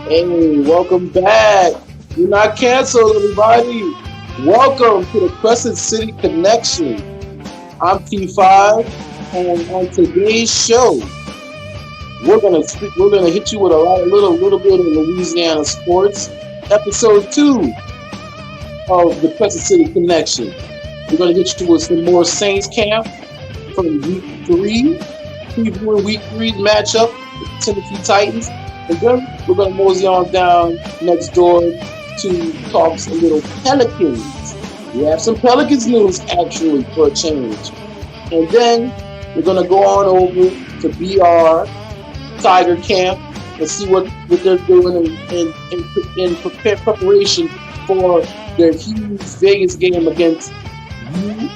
Hey, welcome back. You're not canceled, everybody. Welcome to the Crescent City Connection. I'm T5, and on today's show, we're gonna hit you with a little bit of Louisiana sports. Episode 2 of the Crescent City Connection. We're gonna hit you with some more Saints camp from week 3, previewing week 3's matchup with the Tennessee Titans. And then we're going to mosey on down next door to talk some little Pelicans. We have some Pelicans news, actually, for a change. And then we're going to go on over to BR Tiger Camp and see what they're doing in preparation for their huge Vegas game against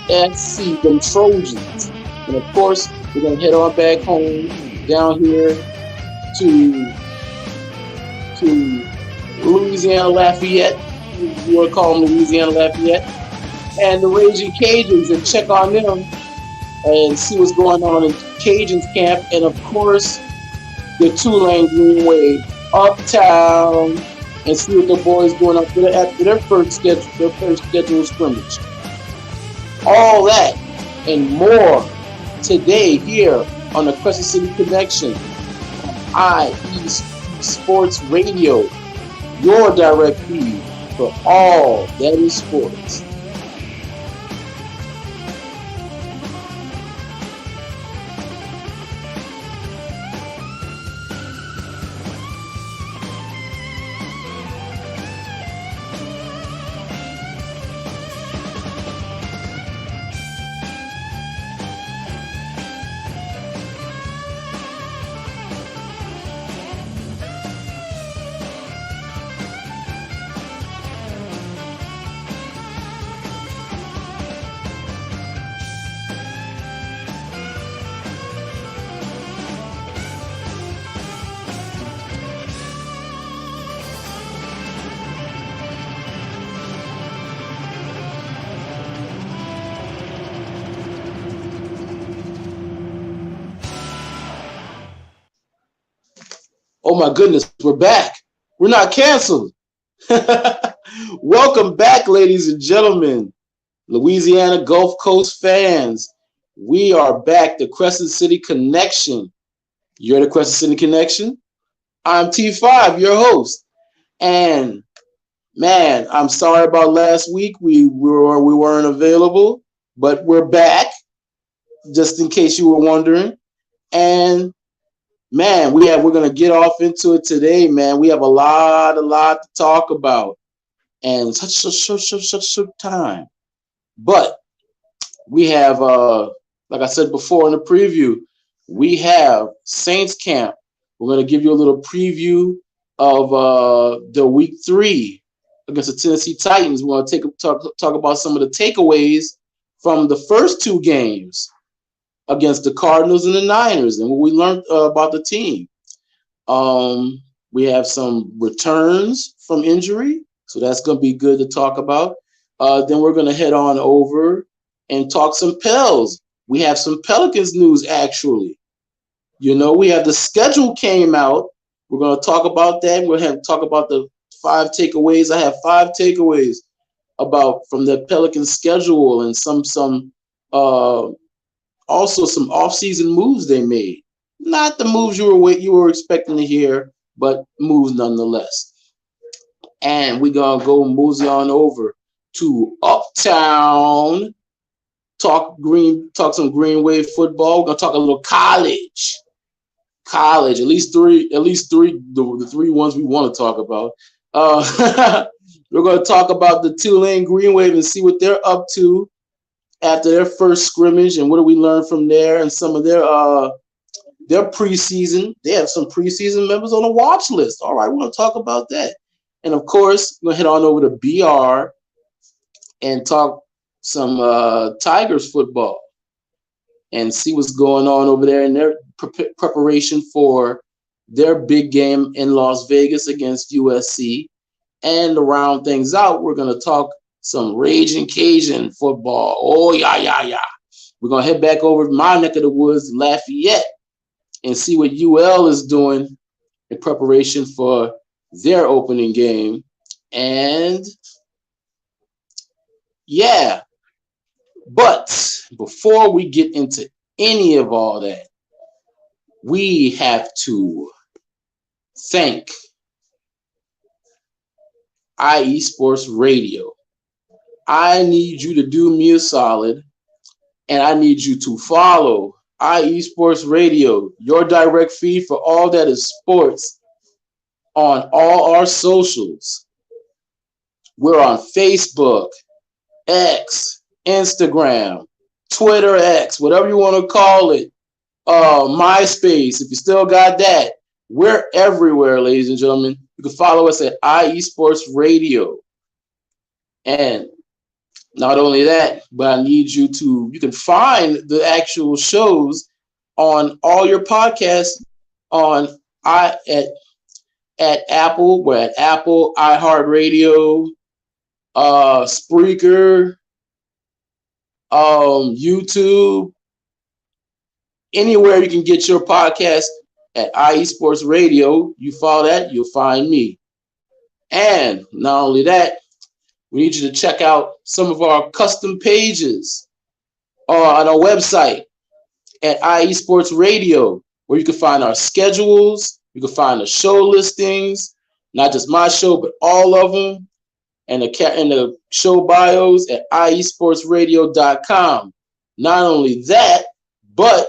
USC, them Trojans. And, of course, we're going to head on back home down here to Louisiana Lafayette, you want to call them Louisiana Lafayette, and the Raging Cajuns, and check on them and see what's going on in Cajuns camp, and of course the Tulane Greenway uptown, and see what the boys doing after their first scheduled scrimmage. All that and more today here on the Crescent City Connection, IE Sports Radio, your direct feed for all that is sports. Oh my goodness, we're back. We're not canceled. Welcome back, ladies and gentlemen, Louisiana Gulf Coast fans. We are back, the Crescent City Connection. You're the Crescent City Connection. I'm T5, your host. And man, I'm sorry about last week. We weren't available, but we're back, just in case you were wondering. And man, we're gonna get off into it today, man. We have a lot to talk about, and such time. But we have, like I said before in the preview, we have Saints camp. We're gonna give you a little preview of the week 3 against the Tennessee Titans. We're gonna talk about some of the takeaways from the first 2 games against the Cardinals and the Niners, and what we learned about the team. We have some returns from injury, so that's going to be good to talk about. Then we're going to head on over and talk some Pels. We have some Pelicans news, actually. You know, we have the schedule came out. We're going to talk about that. We're going to talk about the 5 takeaways. I have 5 takeaways from the Pelicans schedule, and also some off-season moves they made. Not the moves you were expecting to hear, but moves nonetheless. And we're going to go mosey on over to Uptown, talk some Greenway football. We're going to talk a little college. At least three, the 3 ones we want to talk about. We're going to talk about the Tulane Greenwave and see what they're up to after their first scrimmage, and what do we learn from there, and some of their preseason. They have some preseason members on the watch list. All right, we're going to talk about that. And, of course, we're going to head on over to BR and talk some Tigers football and see what's going on over there in their preparation for their big game in Las Vegas against USC. And to round things out, we're going to talk some Raging Cajun football. Oh, yeah. We're going to head back over to my neck of the woods, Lafayette, and see what UL is doing in preparation for their opening game. And yeah, but before we get into any of all that, we have to thank IE Sports Radio. I need you to do me a solid, and I need you to follow IE Sports Radio, your direct feed for all that is sports, on all our socials. We're on Facebook, X, Instagram, Twitter X, whatever you want to call it, MySpace, if you still got that. We're everywhere, ladies and gentlemen. You can follow us at IE Sports Radio. And not only that, but I need you can find the actual shows on all your podcasts at Apple. We're at Apple, iHeartRadio, Spreaker, YouTube, anywhere you can get your podcast at IE Sports Radio. You follow that, you'll find me. And not only that, we need you to check out some of our custom pages on our website at IE Sports Radio, where you can find our schedules, you can find the show listings, not just my show, but all of them, and the show bios at iesportsradio.com. Not only that, but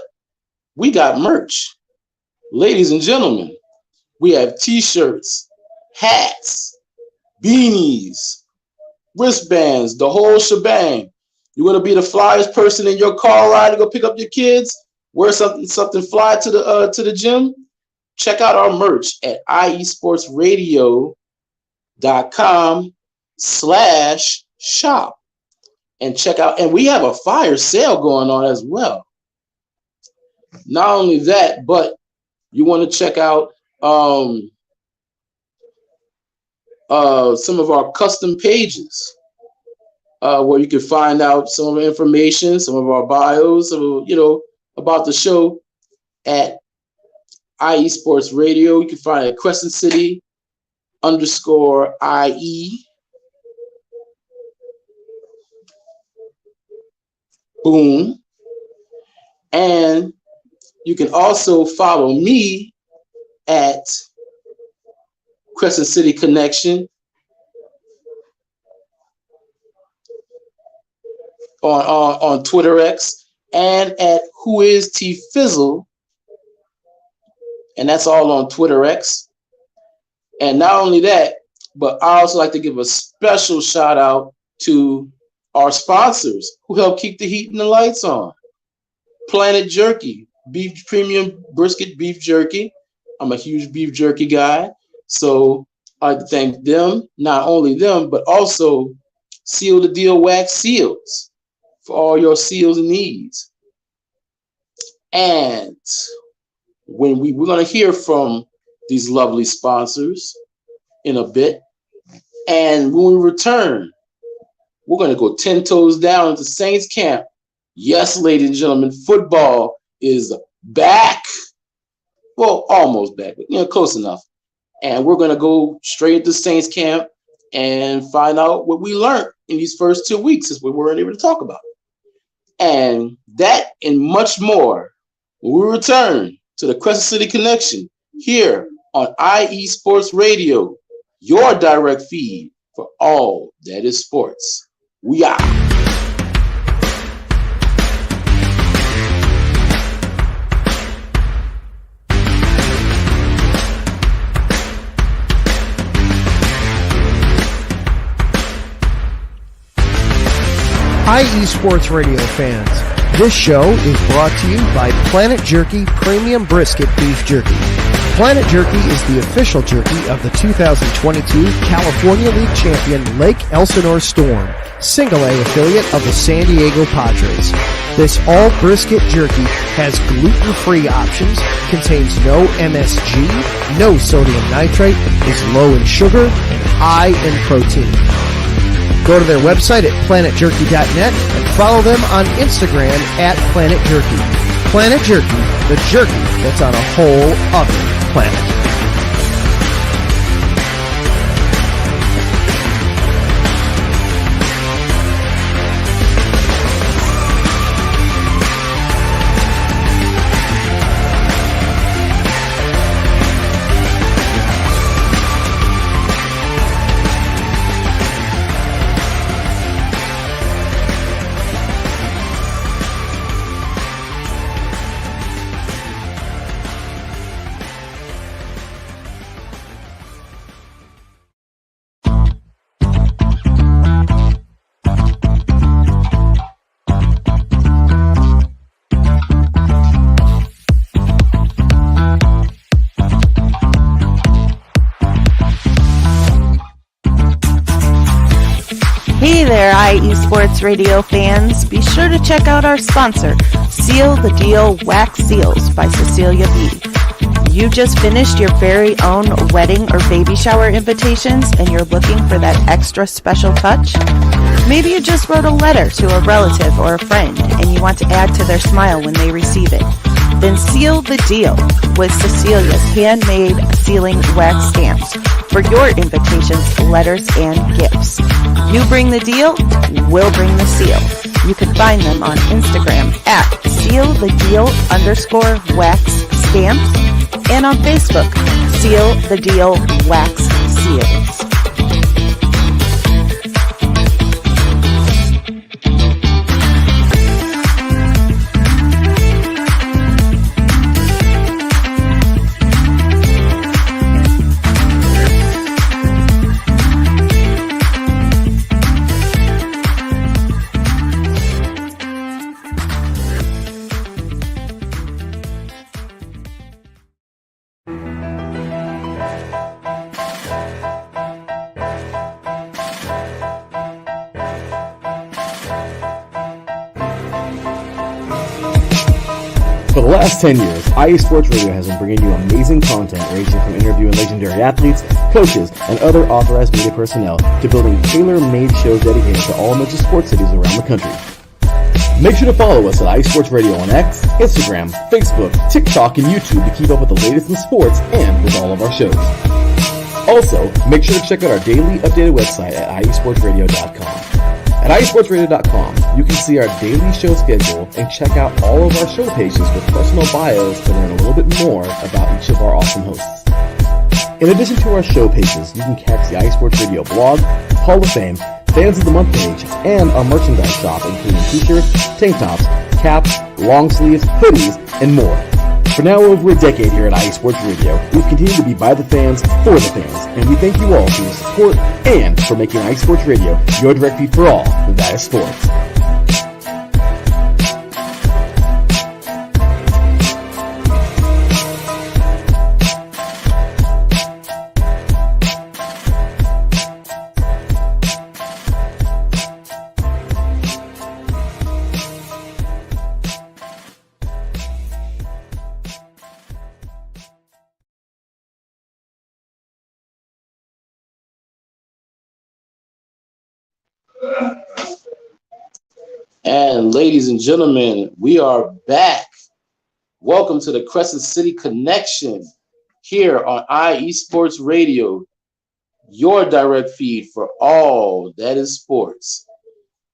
we got merch. Ladies and gentlemen, we have t-shirts, hats, beanies, wristbands, the whole shebang. You want to be the flyest person in your car ride to go pick up your kids? Wear something fly to the gym? Check out our merch at iesportsradio.com/shop and check out. And we have a fire sale going on as well. Not only that, but you want to check out some of our custom pages where you can find out some of the information, some of our bios, about the show at IE Sports Radio. You can find it at Crescent City _IE. Boom. And you can also follow me at Crescent City Connection on Twitter X, and at Who Is T Fizzle, and that's all on Twitter X. And not only that, but I also like to give a special shout out to our sponsors who help keep the heat and the lights on. Planet Jerky, beef premium brisket beef jerky. I'm a huge beef jerky guy, so I'd like to thank them. Not only them, but also Seal the Deal Wax Seals for all your seals needs. And when we're going to hear from these lovely sponsors in a bit, and when we return, we're going to go 10 toes down into Saints camp. Yes, ladies and gentlemen, football is back. Well, almost back, but close enough. And we're going to go straight into Saints camp and find out what we learned in these first 2 weeks, since we weren't able to talk about it. And that and much more when we return to the Crescent City Connection here on IE Sports Radio, your direct feed for all that is sports. We are. IE Sports Radio fans, this show is brought to you by Planet Jerky Premium Brisket Beef Jerky. Planet Jerky is the official jerky of the 2022 California League champion Lake Elsinore Storm, single-A affiliate of the San Diego Padres. This all-brisket jerky has gluten-free options, contains no MSG, no sodium nitrate, is low in sugar, and high in protein. Go to their website at planetjerky.net and follow them on Instagram at Planet Jerky. Planet Jerky, the jerky that's on a whole other planet. IE Sports Radio fans, be sure to check out our sponsor, Seal the Deal Wax Seals by Cecilia B. You just finished your very own wedding or baby shower invitations and you're looking for that extra special touch? Maybe you just wrote a letter to a relative or a friend and you want to add to their smile when they receive it. Then seal the deal with Cecilia's handmade sealing wax stamps for your invitations, letters, and gifts. You bring the deal, we'll bring the seal. You can find them on Instagram at sealthedeal_wax stamps and on Facebook, Seal the Deal Wax Seals. For the last 10 years, IE Sports Radio has been bringing you amazing content ranging from interviewing legendary athletes, coaches, and other authorized media personnel to building tailor-made shows dedicated to all major sports cities around the country. Make sure to follow us at IE Sports Radio on X, Instagram, Facebook, TikTok, and YouTube to keep up with the latest in sports and with all of our shows. Also, make sure to check out our daily updated website at iesportsradio.com. At iesportsradio.com, you can see our daily show schedule and check out all of our show pages with personal bios to learn a little bit more about each of our awesome hosts. In addition to our show pages, you can catch the IE Sports Radio blog, Hall of Fame, Fans of the Month page, and our merchandise shop including t-shirts, tank tops, caps, long sleeves, hoodies, and more. For now over a decade here at IE Sports Radio, we've continued to be by the fans, for the fans, and we thank you all for your support and for making IE Sports Radio your direct feed for all that is sports. And ladies and gentlemen, we are back. Welcome to the Crescent City Connection here on IE Sports Radio, your direct feed for all that is sports.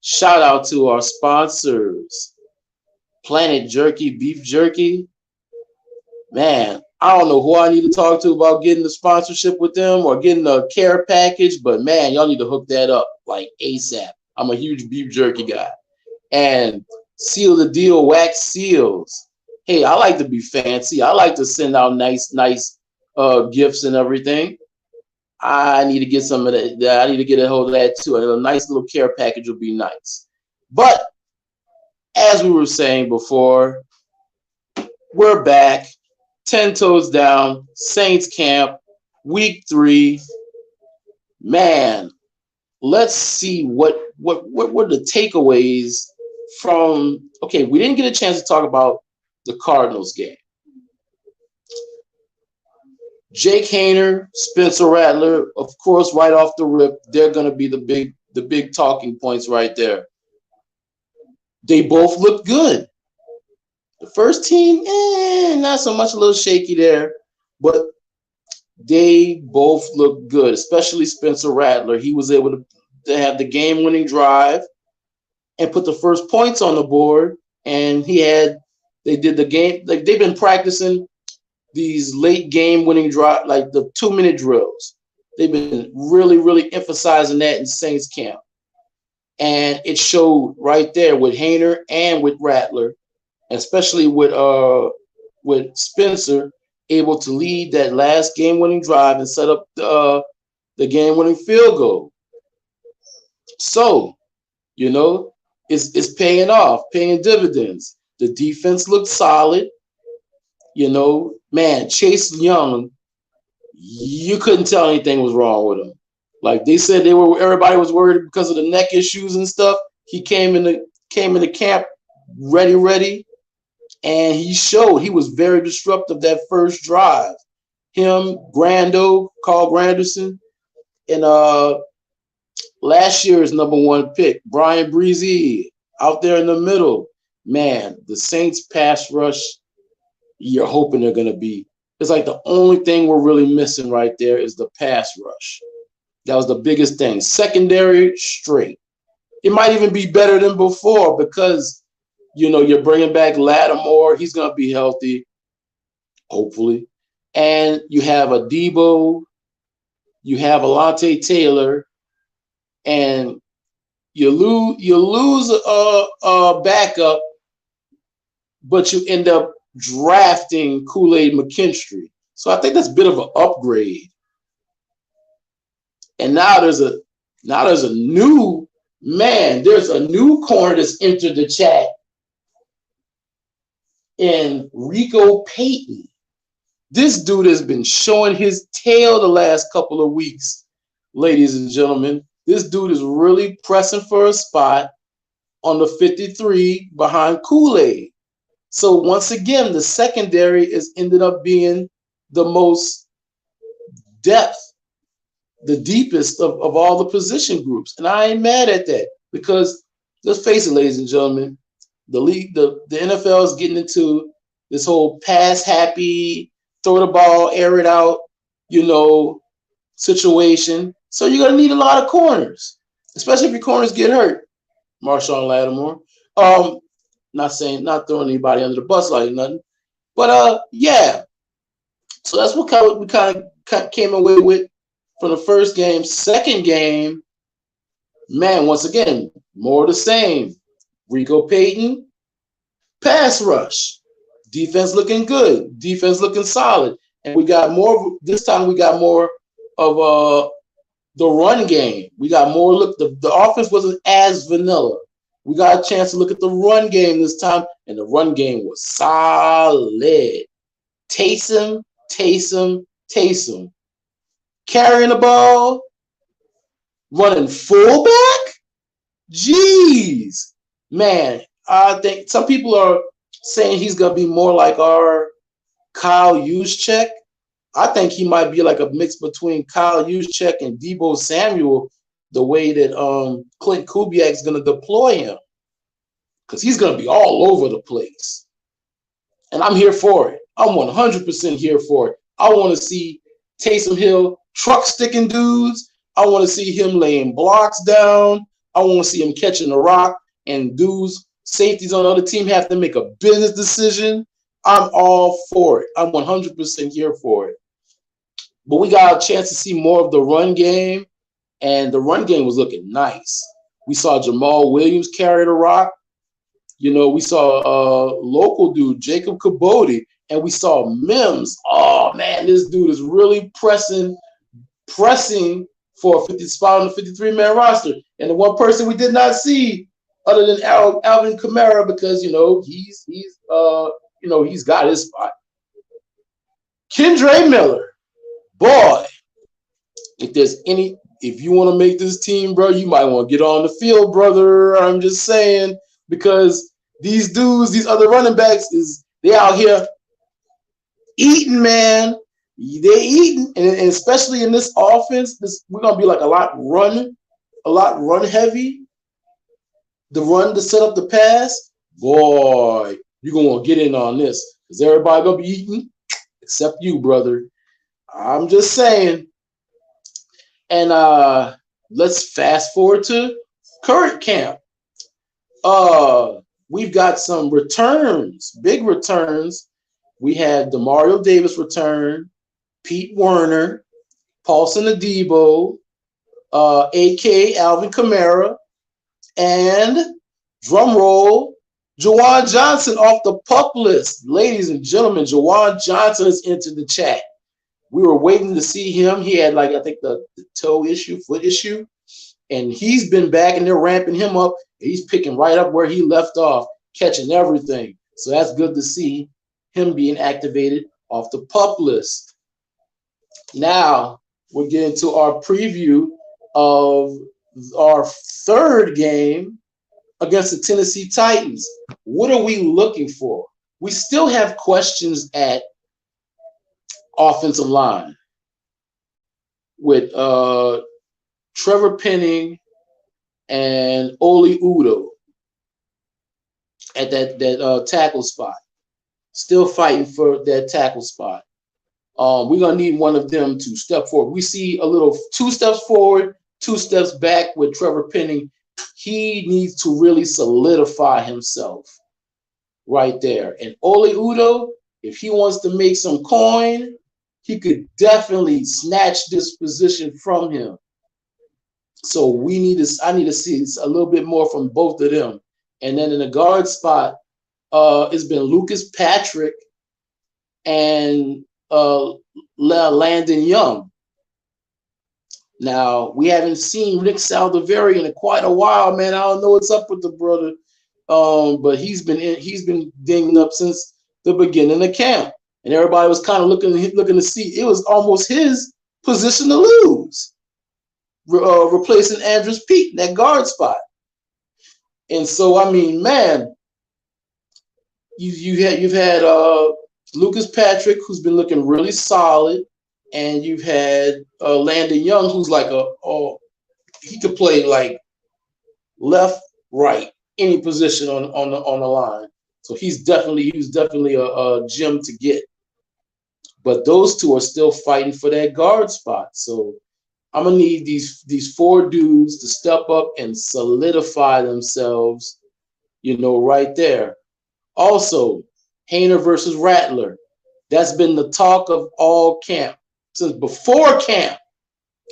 Shout out to our sponsors, Planet Jerky Beef Jerky. Man, I don't know who I need to talk to about getting the sponsorship with them or getting a care package, but man, y'all need to hook that up like ASAP. I'm a huge beef jerky guy. And Seal the Deal Wax Seals. Hey, I like to be fancy. I like to send out nice gifts and everything. I need to get some of that. I need to get a hold of that too. A nice little care package would be nice. But as we were saying before, we're back. 10 toes down. Saints camp. Week 3. Man, let's see what were the takeaways from. Okay, we didn't get a chance to talk about the Cardinals game. Jake Haener, Spencer Rattler, of course, right off the rip, they're going to be the big talking points right there. They both look good. The first team, not so much, a little shaky there, but they both look good, especially Spencer Rattler. He was able to have the game-winning drive and put the first points on the board, and they did the game. Like, they've been practicing these late game-winning drive, like the 2-minute drills. They've been really, really emphasizing that in Saints camp. And it showed right there with Haener and with Rattler, especially with Spencer, able to lead that last game-winning drive and set up the game-winning field goal. So, it's paying off, paying dividends. The defense looked solid. Man, Chase Young, you couldn't tell anything was wrong with him. Like they said, everybody was worried because of the neck issues and stuff. He came into camp ready, and he showed. He was very disruptive that first drive. Him, Carl Granderson, and last year's #1 pick, Brian Breezy, out there in the middle. Man, the Saints pass rush, you're hoping they're going to be. It's like the only thing we're really missing right there is the pass rush. That was the biggest thing. Secondary, straight. It might even be better than before because, you're bringing back Lattimore. He's going to be healthy, hopefully. And you have a Debo, you have Alontae Taylor, and you lose a backup, but you end up drafting Kool-Aid McKinstry. So I think that's a bit of an upgrade. And now there's a new corner that's entered the chat in Rico Payton. This dude has been showing his tail the last couple of weeks, ladies and gentlemen. This dude is really pressing for a spot on the 53 behind Kool-Aid. So once again, the secondary is ended up being the most depth, the deepest of all the position groups. And I ain't mad at that because let's face it, ladies and gentlemen, the league, the NFL is getting into this whole pass happy, throw the ball, air it out, situation. So you're going to need a lot of corners, especially if your corners get hurt. Marshawn Lattimore. Not throwing anybody under the bus like nothing. But, yeah. So that's what we kind of came away with from the first game. Second game, man, once again, more of the same. Rico Payton, pass rush. Defense looking good. Defense looking solid. And this time we got more of the run game. We got more look. The offense wasn't as vanilla. We got a chance to look at the run game this time, and the run game was solid. Taysom. Carrying the ball, running fullback? Jeez. Man, I think some people are saying he's going to be more like our Kyle Juszczyk. I think he might be like a mix between Kyle Juszczyk and Deebo Samuel, the way that Clint Kubiak is going to deploy him. Because he's going to be all over the place. And I'm here for it. I'm 100% here for it. I want to see Taysom Hill truck sticking dudes. I want to see him laying blocks down. I want to see him catching the rock and dudes, safeties on the other team have to make a business decision. I'm all for it. I'm 100% here for it. But we got a chance to see more of the run game, and the run game was looking nice. We saw Jamal Williams carry the rock. We saw a local dude, Jacob Kabodi, and we saw Mims. Oh, man, this dude is really pressing for a 50 spot on the 53-man roster. And the one person we did not see other than Alvin Kamara because, he's got his spot. Kendre Miller. Boy, if you want to make this team, bro, you might want to get on the field, brother. I'm just saying, because these dudes, these other running backs, they out here eating, man. They eating, and especially in this offense, we're gonna be like a lot run heavy. The run to set up the pass, boy, you're gonna want to get in on this because everybody gonna be eating except you, brother. I'm just saying. And let's fast forward to current camp. We've got some returns, big returns. We had Demario Davis return, Pete Werner, Paulson Adebo, a.k.a. Alvin Kamara, and drum roll, Jawan Johnson off the PUP list. Ladies and gentlemen, Jawan Johnson has entered the chat. We were waiting to see him. He had I think the foot issue, and he's been back and they're ramping him up. He's picking right up where he left off, catching everything. So that's good to see him being activated off the PUP list. Now we're getting to our preview of our third game against the Tennessee Titans. What are we looking for? We still have questions at offensive line with Trevor Penning and Oli Udoh at that tackle spot. Still fighting for that tackle spot. We're going to need one of them to step forward. We see a little 2 steps forward, 2 steps back with Trevor Penning. He needs to really solidify himself right there. And Oli Udoh, if he wants to make some coin, he could definitely snatch this position from him. So I need to see a little bit more from both of them. And then in the guard spot, it's been Lucas Patrick and Landon Young. Now, we haven't seen Rick Saldiveri in quite a while, man. I don't know what's up with the brother, but he's been dinging up since the beginning of camp, and everybody was kind of looking to see. It was almost his position to lose, replacing Andrus Peat in that guard spot. And so, I mean, man, you've had Lucas Patrick, who's been looking really solid, and you've had Landon Young, who's like he could play like left, right, any position on the line. So he was definitely a gem to get. But those two are still fighting for that guard spot. So I'm gonna need these 4 dudes to step up and solidify themselves, right there. Also, Haener versus Rattler. That's been the talk of all camp since before camp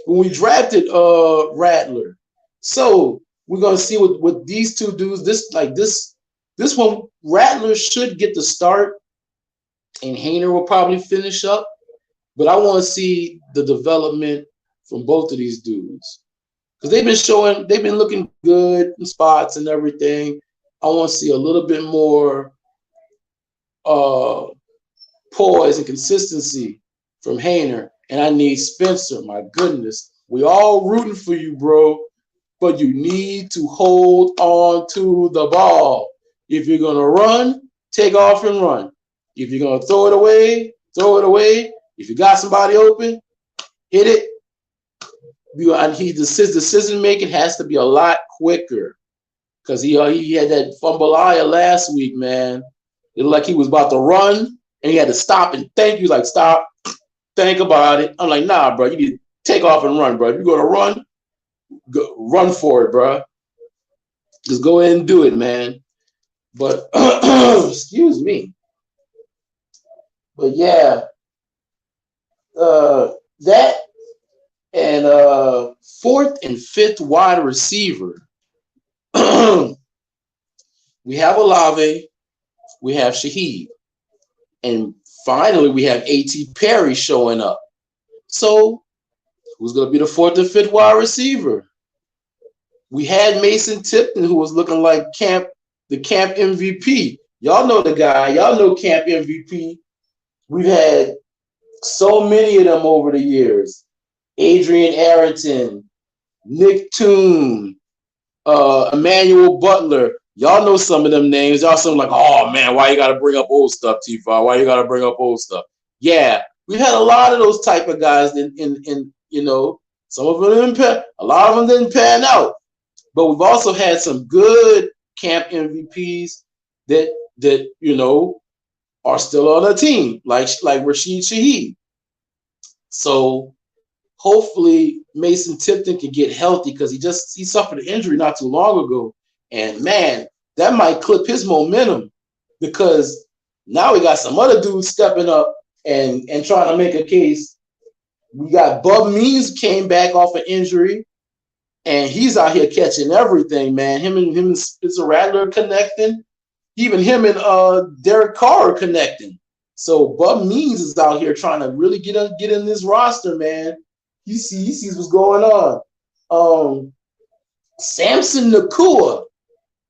when we drafted Rattler. So we're gonna see what these 2 dudes. This one, Rattler should get the start, and Haener will probably finish up. But I want to see the development from both of these dudes because they've been looking good in spots and everything. I want to see a little bit more poise and consistency from Haener, and I need Spencer. My goodness, we all rooting for you, bro, but you need to hold on to the ball. If you're gonna run, take off and run. If you're gonna throw it away, throw it away. If you got somebody open, hit it. The decision making has to be a lot quicker because he had that fumbleia last week, man. It looked like he was about to run and he had to stop and think. He was like, stop, think about it. I'm like, nah, bro, you need to take off and run, bro. If you're going to run, run for it, bro. Just go ahead and do it, man. But, excuse me. But, yeah, that and 4th and 5th wide receiver. We have Olave. We have Shaheed. And finally, we have A.T. Perry showing up. So, who's going to be the 4th and 5th wide receiver? We had Mason Tipton, who was looking like the camp MVP. Y'all know the guy. Y'all know camp MVP. We've had so many of them over the years. Adrian Arrington, Nick Toon, Emmanuel Butler. Y'all know some of them names. Y'all some like, oh man, why you gotta bring up old stuff, T5? Why you gotta bring up old stuff? Yeah, we've had a lot of those type of guys in some of them a lot of them didn't pan out. But we've also had some good camp MVPs that are still on the team, like Rashid Shaheed. So hopefully Mason Tipton can get healthy because he suffered an injury not too long ago. And man, that might clip his momentum because now we got some other dudes stepping up and trying to make a case. We got Bub Means came back off an injury, and he's out here catching everything, man. Him and Spencer Rattler connecting. Even him and Derek Carr are connecting. So Bub Means is out here trying to really get in this roster, man. He sees what's going on. Samson Nakua,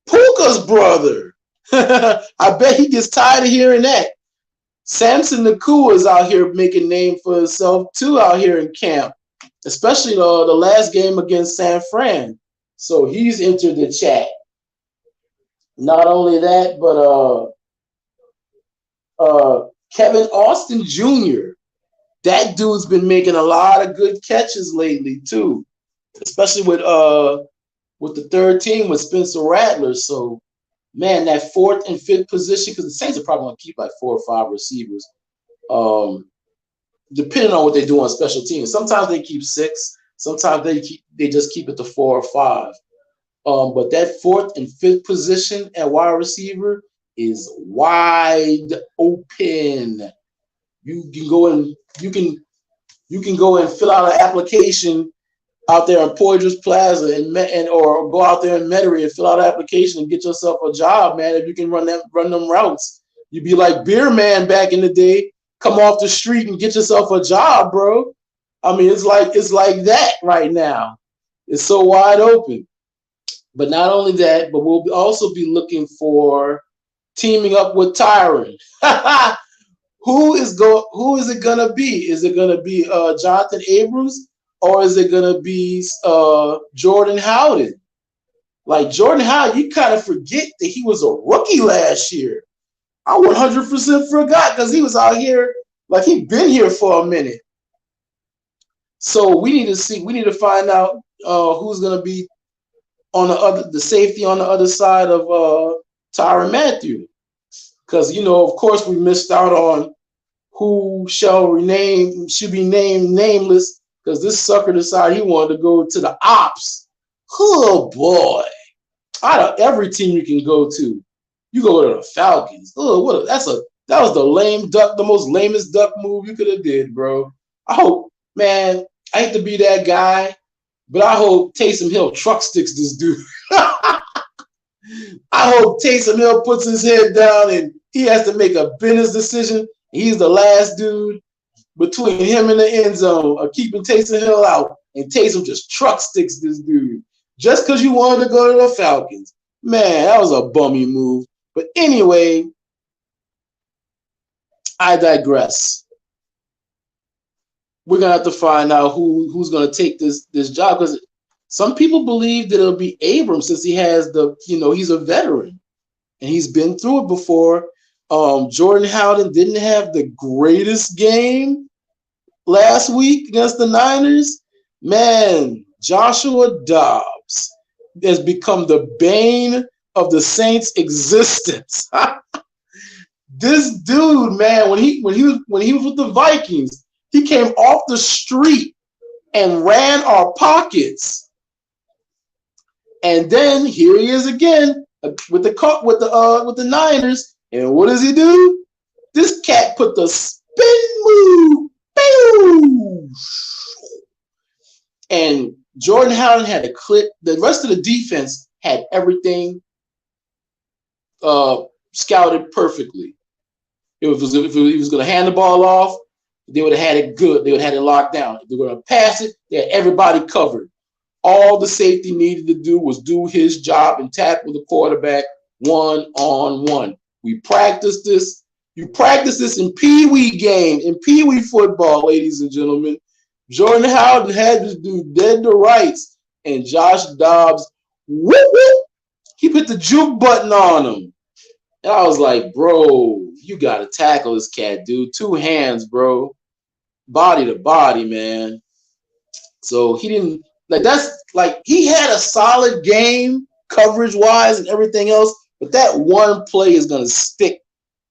Puka's brother. I bet he gets tired of hearing that. Samson Nakua is out here making a name for himself too out here in camp. especially the last game against San Fran. So he's entered the chat. Not only that, but Kevin Austin Jr. That dude's been making a lot of good catches lately too, especially with the third team with Spencer Rattler. So, man, that fourth and fifth position, because the Saints are probably going to keep like 4 or 5 receivers, depending on what they do on special teams. Sometimes they keep 6. Sometimes they just keep it to 4 or 5. But that fourth and fifth position at wide receiver is wide open. You can go and fill out an application out there in Poydras Plaza and or go out there in Metairie and fill out an application and get yourself a job, man. If you can run them routes, you'd be like Beer Man back in the day. Come off the street and get yourself a job, bro. I mean, it's like that right now. It's so wide open. But not only that, but we'll also be looking for teaming up with Tyron. Who is it gonna be? Is it gonna be Jonathan Abrams or is it gonna be Jordan Howden? Like Jordan Howden, you kind of forget that he was a rookie last year. I 100% forgot because he was out here like he'd been here for a minute. So we need to find out who's gonna be on the safety on the other side of Tyrann Mathieu. Because, of course, we missed out on who should be named nameless because this sucker decided he wanted to go to the Ops. Oh, boy. Out of every team you can go to, you go to the Falcons. Oh, that was the most lamest duck move you could have did, bro. I hate to be that guy, but I hope Taysom Hill truck sticks this dude. I hope Taysom Hill puts his head down and he has to make a business decision. He's the last dude between him and the end zone of keeping Taysom Hill out, and Taysom just truck sticks this dude just because you wanted to go to the Falcons. Man, that was a bummy move. But anyway, I digress. We're gonna have to find out who's gonna take this job because some people believe that it'll be Abrams since he has he's a veteran and he's been through it before. Jordan Howden didn't have the greatest game last week against the Niners. Man, Joshua Dobbs has become the bane of the Saints' existence. This dude, man, when he was with the Vikings, he came off the street and ran our pockets. And then here he is again with the Niners. And what does he do? This cat put the spin move. Boom! And Jordan Howden had a clip. The rest of the defense had everything scouted perfectly. If he was going to hand the ball off, they would have had it good. They would have had it locked down. If they were going to pass it, they had everybody covered. All the safety needed to do was do his job and tackle the quarterback one-on-one. We practiced this. You practice this in Pee-wee game, in Pee-wee football, ladies and gentlemen. Jordan Howden had this dude dead to rights, and Josh Dobbs, whoop, whoop, he put the juke button on him. And I was like, bro, you got to tackle this cat, dude. 2 hands, bro. Body to body, man. So he didn't, he had a solid game coverage-wise and everything else, but that one play is going to stick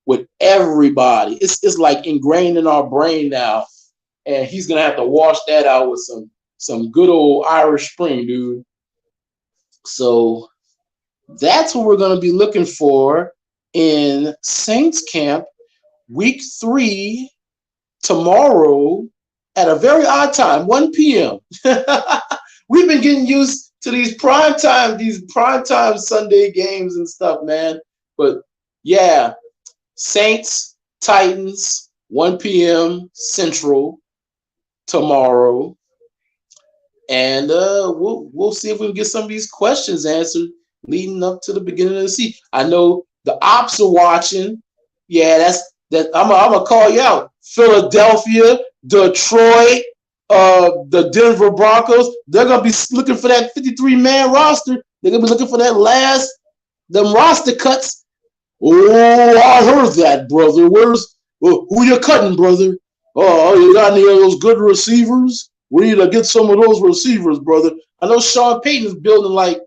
with everybody. It's like ingrained in our brain now, and he's going to have to wash that out with some good old Irish Spring, dude. So that's what we're going to be looking for in Saints camp week 3 tomorrow at a very odd time, 1 p.m. We've been getting used to these primetime Sunday games and stuff, man. But yeah, Saints, Titans, 1 p.m. Central tomorrow. And we'll see if we can get some of these questions answered leading up to the beginning of the season. I know the ops are watching. Yeah, I'm gonna call you out. Philadelphia, Detroit, the Denver Broncos, they're gonna be looking for that 53-man roster. They're gonna be looking for that them roster cuts. Oh, I heard that, brother. Who you cutting, brother? Oh, you got any of those good receivers? We need to get some of those receivers, brother. I know Sean Payton is building like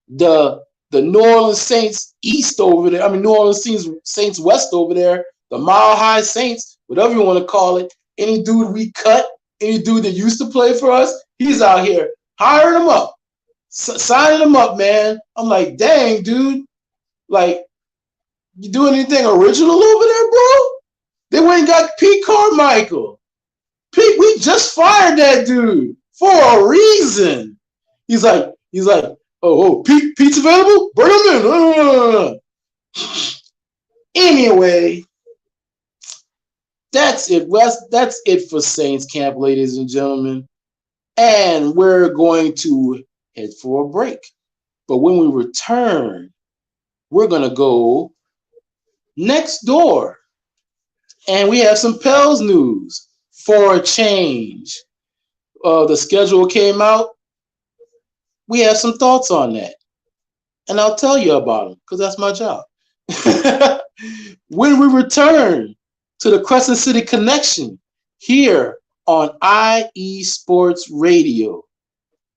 the New Orleans Saints East over there. I mean, New Orleans Saints West over there. The Mile High Saints, whatever you want to call it. Any dude we cut, any dude that used to play for us, he's out here hiring them up, signing them up, man. I'm like, dang, dude. Like, you doing anything original over there, bro? They went and got Pete Carmichael. Pete, we just fired that dude for a reason. He's like, Pete's available? Bring him in. Anyway, that's it. That's it for Saints Camp, ladies and gentlemen. And we're going to head for a break. But when we return, we're going to go next door. And we have some Pels news for a change. The schedule came out. We have some thoughts on that. And I'll tell you about them because that's my job. When we return to the Crescent City Connection here on IE Sports Radio,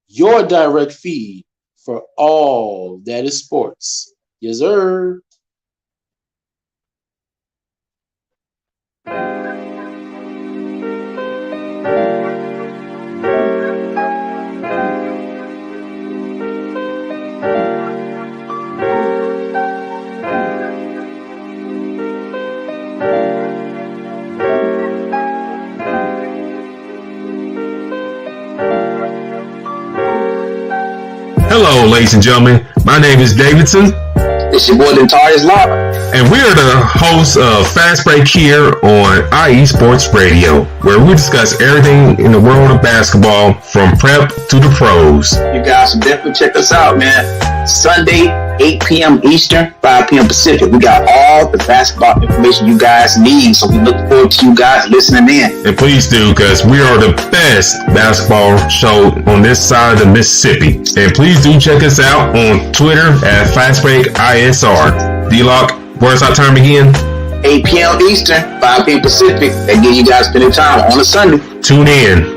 your direct feed for all that is sports. Yes, sir. Hello, ladies and gentlemen. My name is Davidson. It's your boy, Notorious Law. And we are the hosts of Fast Break here on IE Sports Radio, where we discuss everything in the world of basketball from prep to the pros. You guys should definitely check us out, man. Sunday, 8 p.m. Eastern, 5 p.m. Pacific. We got all the basketball information you guys need, so we look forward to you guys listening in. And please do, because we are the best basketball show on this side of the Mississippi. And please do check us out on Twitter at FastBreakISR. D-Lock, where's our time again? 8 p.m. Eastern, 5 p.m. Pacific. That gives you guys plenty of time on a Sunday. Tune in.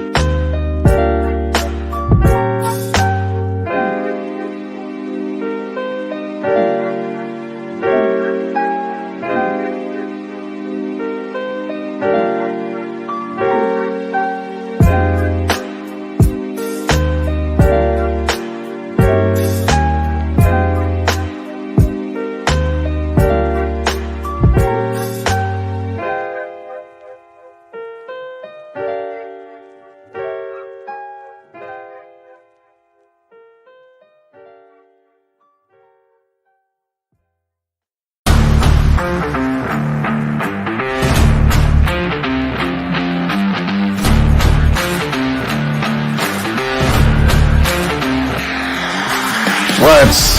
What's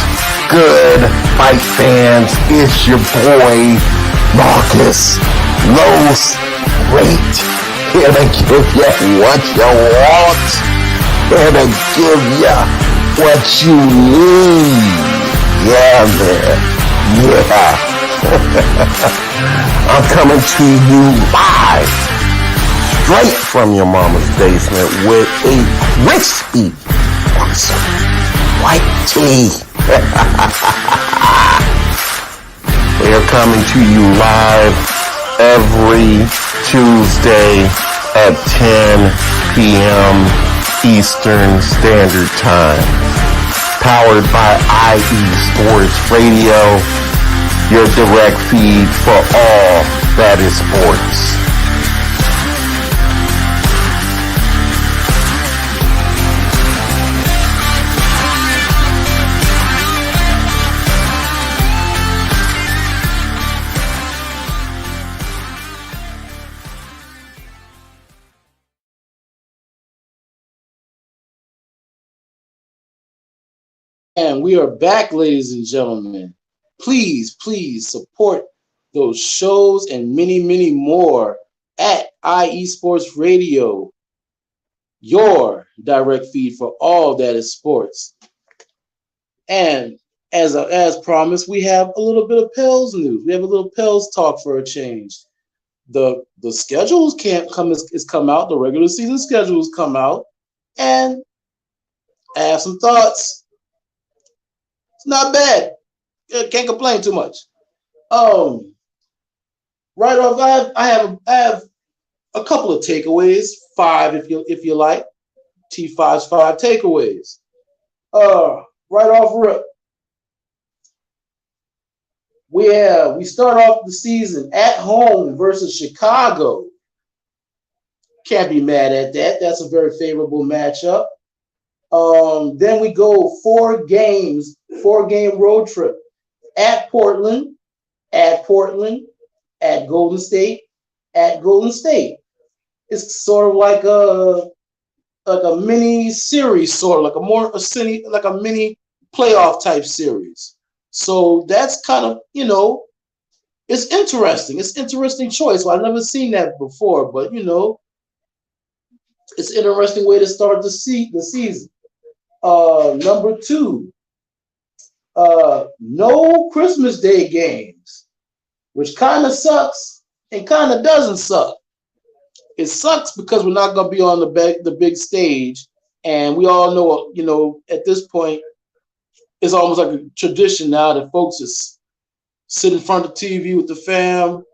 good, fight fans? It's your boy, Marcus Los Great, here to give you what you want, here to give you what you need. Yeah, man. Yeah. I'm coming to you live, straight from your mama's basement with a crispy, awesome white tea. We are coming to you live every Tuesday at 10 p.m. Eastern Standard Time. Powered by IE Sports Radio, your direct feed for all that is sports. And we are back, ladies and gentlemen. Please, please support those shows and many, many more at IE Sports Radio. your direct feed for all that is sports. And as promised, we have a little bit of Pels news. We have a little Pels talk for a change. The schedules can't come is come out. The regular season schedules come out, and I have some thoughts. It's not bad. Can't complain too much. Right off, I have a couple of takeaways. 5 if you like. T5's 5 takeaways. Right off rip. We start off the season at home versus Chicago. Can't be mad at that. That's a very favorable matchup. Then we go 4-game road trip at Portland, at Golden State, at Golden State. It's sort of like a mini series, sort of like a mini playoff type series. So that's kind of, it's interesting. It's an interesting choice. Well, I've never seen that before, but it's an interesting way to start the season. Number 2, no Christmas Day games, which kind of sucks and kind of doesn't suck. It sucks because we're not going to be on the big stage, and we all know, at this point, it's almost like a tradition now that folks just sit in front of the TV with the fam,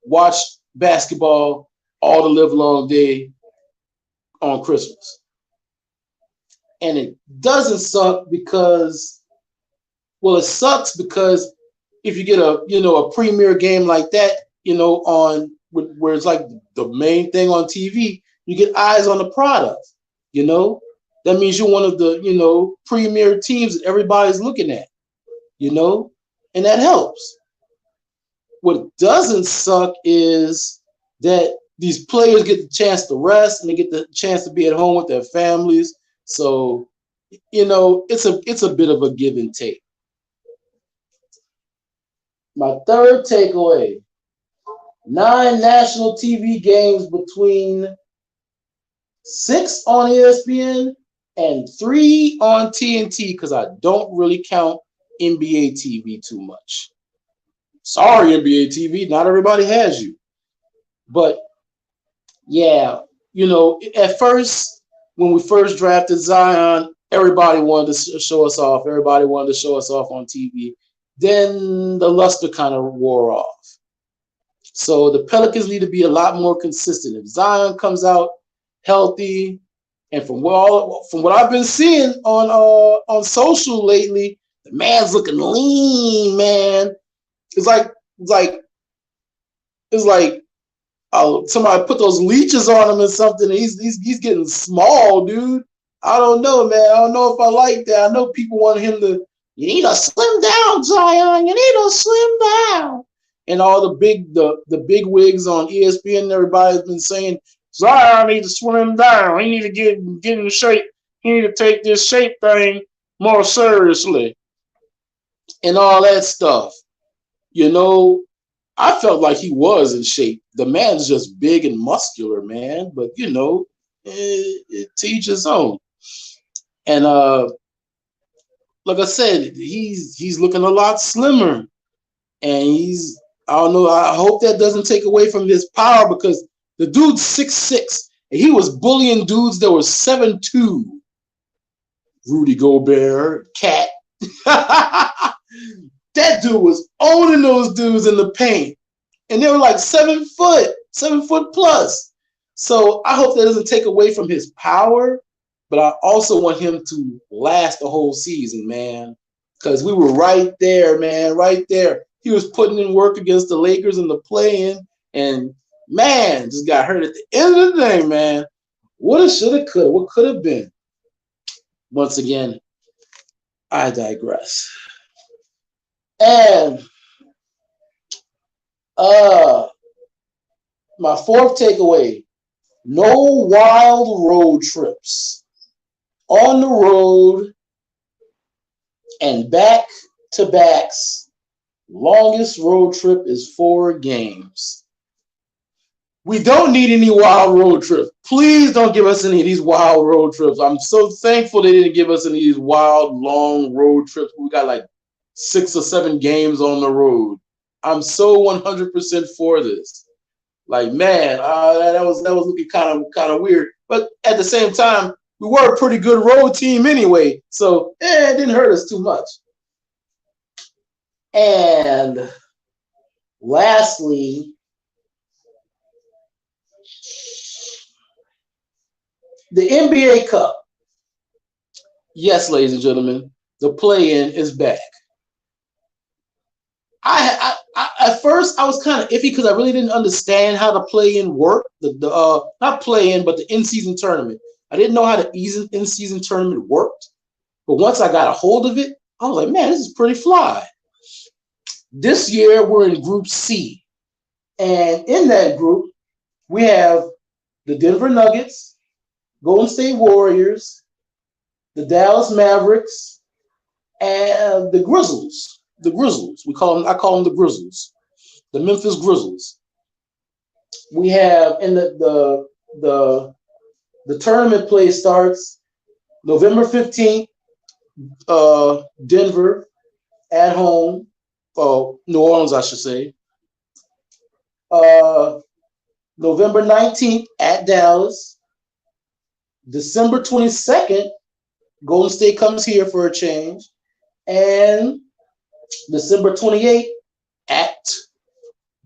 watch basketball all the live long day on Christmas. And it doesn't suck because, it sucks because if you get a premier game like that, where it's like the main thing on TV, you get eyes on the product, That means you're one of the, premier teams that everybody's looking at, and that helps. What doesn't suck is that these players get the chance to rest and they get the chance to be at home with their families. So, it's a bit of a give and take. My third takeaway, 9 national TV games between 6 on ESPN and 3 on TNT, because I don't really count NBA TV too much. Sorry, NBA TV, not everybody has you. But yeah, at first, when we first drafted Zion, everybody wanted to show us off. Everybody wanted to show us off on TV. Then the luster kind of wore off. So the Pelicans need to be a lot more consistent. If Zion comes out healthy, and from what I've been seeing on social lately, the man's looking lean, man. It's like somebody put those leeches on him or something. And he's getting small, dude. I don't know, man. I don't know if I like that. I know people want him to. You need to slim down, Zion. You need to slim down. And all the big wigs on ESPN and everybody's been saying, Zion needs to slim down. He need to get in shape. He need to take this shape thing more seriously. And all that stuff. I felt like he was in shape. The man's just big and muscular, man. But, it to each his own. And like I said, he's looking a lot slimmer. And I don't know, I hope that doesn't take away from his power, because the dude's 6'6", and he was bullying dudes that were 7'2". Rudy Gobert, Cat. That dude was owning those dudes in the paint. And they were like 7 foot plus. So I hope that doesn't take away from his power, but I also want him to last the whole season, man. Because we were right there, man, right there. He was putting in work against the Lakers in the play-in, and man, just got hurt at the end of the day, man. Woulda, shoulda, coulda. What could have been? Once again, I digress. And my fourth takeaway, no wild road trips. On the road and back-to-backs, longest road trip is 4 games. We don't need any wild road trips. Please don't give us any of these wild road trips. I'm so thankful they didn't give us any of these wild, long road trips. We got like 6 or 7 games on the road. I'm so 100% for this. Like, man, that was looking kind of weird. But at the same time, we were a pretty good road team anyway. So, it didn't hurt us too much. And lastly, the NBA Cup. Yes, ladies and gentlemen, the play-in is back. I at first I was kind of iffy because I really didn't understand how the play-in worked. The not play-in, but the in-season tournament. I didn't know how the in-season tournament worked. But once I got a hold of it, I was like, man, this is pretty fly. This year we're in Group C, and in that group we have the Denver Nuggets, Golden State Warriors, the Dallas Mavericks, and the Grizzlies. The Grizzlies. I call them the Grizzlies. The Memphis Grizzlies. We have in the tournament play starts November 15th, Denver at home. New Orleans, I should say. November 19th at Dallas. December 22nd, Golden State comes here for a change. And December 28th at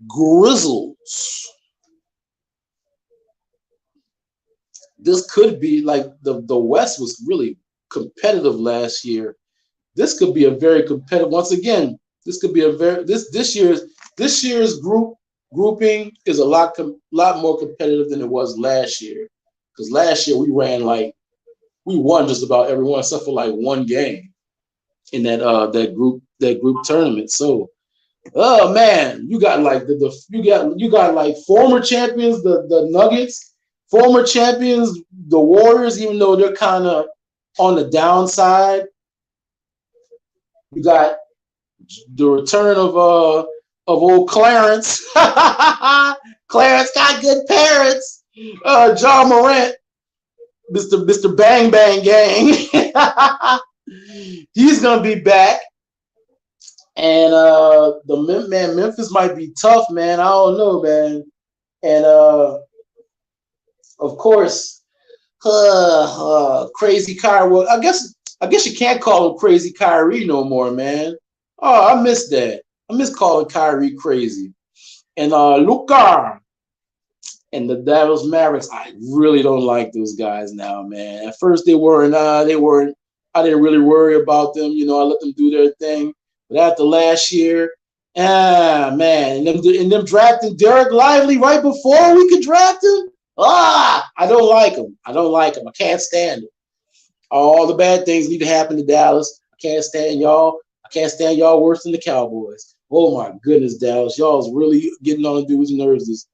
Grizzlies. This could be like the West was really competitive last year. This could be a very competitive. Once again, this could be a very this year's grouping is a lot more competitive than it was last year. Because last year we won just about everyone except for like one game in that group tournament. So, oh man, you got like you got like former champions, the Nuggets, former champions, the Warriors, even though they're kind of on the downside. You got the return of old Clarence. Clarence got good parents. John Morant, Mr. Bang Bang Gang. He's gonna be back. And Memphis might be tough, man. I don't know, man. And of course, Crazy Kyrie. Well, I guess you can't call him Crazy Kyrie no more, man. Oh, I miss that. I miss calling Kyrie crazy. And Luka and the Dallas Mavericks. I really don't like those guys now, man. At first they weren't. I didn't really worry about them. You know, I let them do their thing. But after last year, man, and them drafting Derek Lively right before we could draft him. I don't like him. I can't stand it. All the bad things need to happen to Dallas. I can't stand y'all. I can't stand y'all worse than the Cowboys. Oh my goodness, Dallas, y'all's really getting on the dude's nerves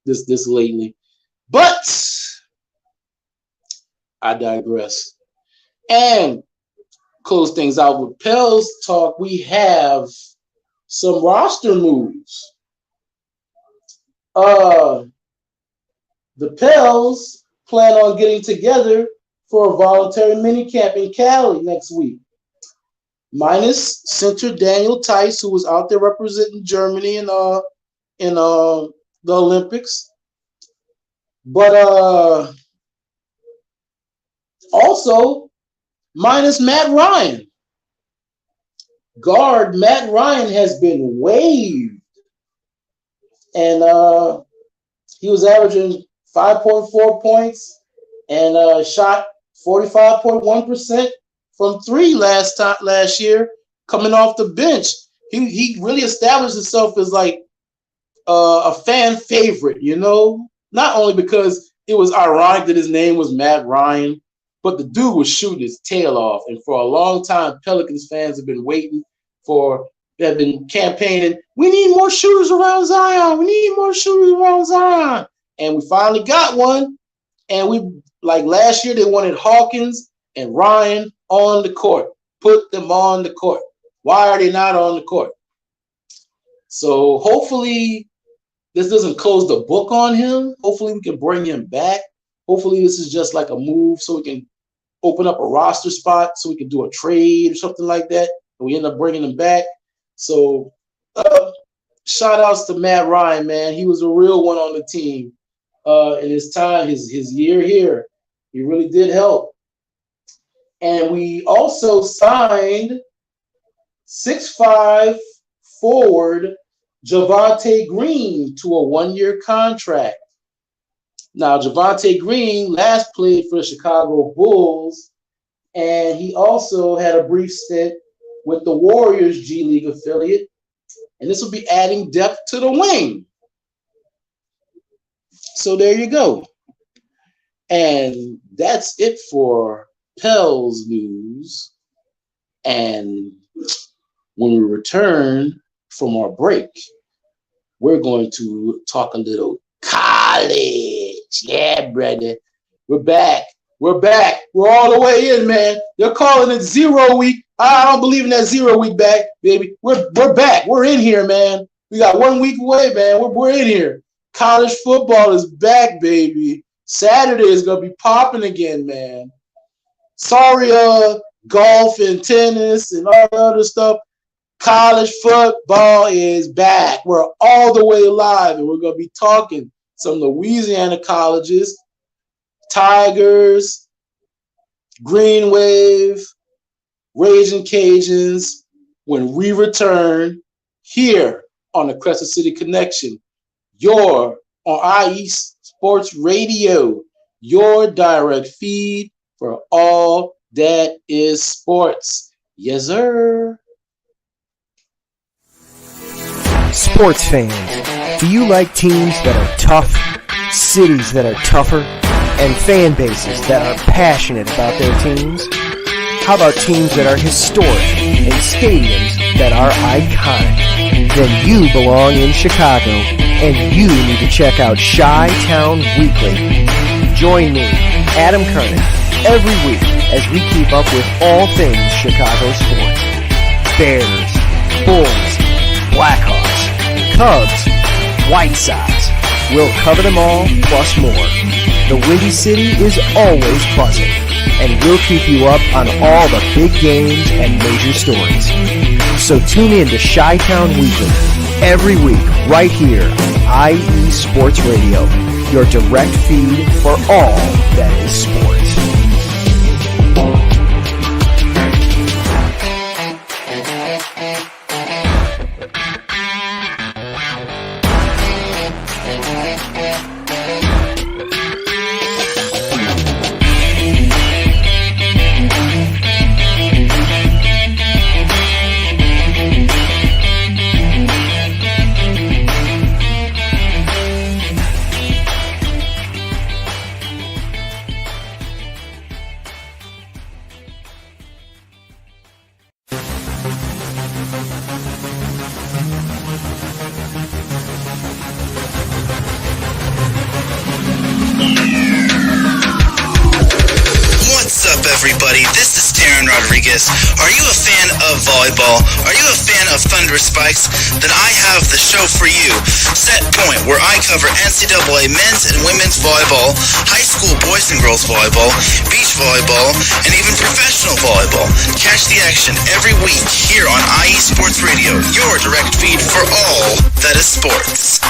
this lately. But I digress. And close things out with Pels talk. We have some roster moves. The Pels plan on getting together for a voluntary minicamp in Cali next week. Minus center Daniel Tice, who was out there representing Germany in the Olympics. But also minus Matt Ryan. Guard Matt Ryan has been waived. And he was averaging 5.4 points and shot 45.1% from 3 last year, coming off the bench. He really established himself as like a fan favorite, you know, not only because it was ironic that his name was Matt Ryan, but the dude was shooting his tail off. And for a long time, Pelicans fans have been have been campaigning, we need more shooters around Zion. We need more shooters around Zion. And we finally got one. And like last year, they wanted Hawkins and Ryan on the court. Put them on the court. Why are they not on the court? So hopefully this doesn't close the book on him. Hopefully we can bring him back. Hopefully this is just like a move so we can open up a roster spot so we can do a trade or something like that. And we end up bringing him back. So shout outs to Matt Ryan, man. He was a real one on the team in his time, his year here. He really did help. And we also signed 6'5" forward Javonte Green to a one-year contract. Now, Javonte Green last played for the Chicago Bulls, and he also had a brief stint with the Warriors G League affiliate, and this will be adding depth to the wing. So there you go. And that's it for Pels news. And when we return from our break, we're going to talk a little college. Yeah, brother. We're back. We're back. We're all the way in, man. They're calling it 0 week. I don't believe in that 0 week back, baby. We're back. We're in here, man. We got 1 week away, man. We're in here. College football is back, baby. Saturday is going to be popping again, man. Sorry, golf and tennis and all the other stuff. College football is back. We're all the way live, and we're going to be talking some Louisiana colleges, Tigers, Green Wave, Raging Cajuns, when we return here on the Crescent City Connection. You're on IE Sports Radio, your direct feed for all that is sports. Yes, sir. Sports fans, do you like teams that are tough, cities that are tougher, and fan bases that are passionate about their teams? How about teams that are historic and stadiums that are iconic? Then you belong in Chicago, and you need to check out Chi-Town Weekly. Join me, Adam Kernan, every week as we keep up with all things Chicago sports. Bears, Bulls, Blackhawks, Cubs, White Sox. We'll cover them all, plus more. The Windy City is always buzzing, and we'll keep you up on all the big games and major stories. So tune in to Chi-Town Weekly every week right here on IE Sports Radio, your direct feed for all that is sports. Are you a fan of volleyball? Are you a fan of Thunder Spikes? Then I have the show for you. Set Point, where I cover NCAA men's and women's volleyball, high school boys and girls volleyball, beach volleyball, and even professional volleyball. Catch the action every week here on IE Sports Radio, your direct feed for all that is sports.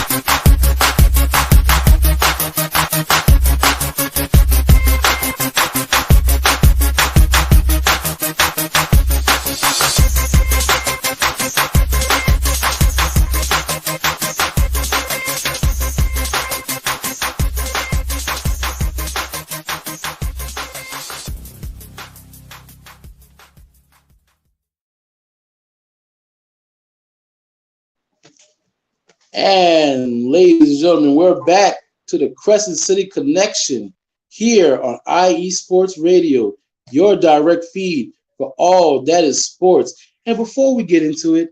And ladies and gentlemen, we're back to the Crescent City Connection here on IE Sports Radio, your direct feed for all that is sports. And before we get into it,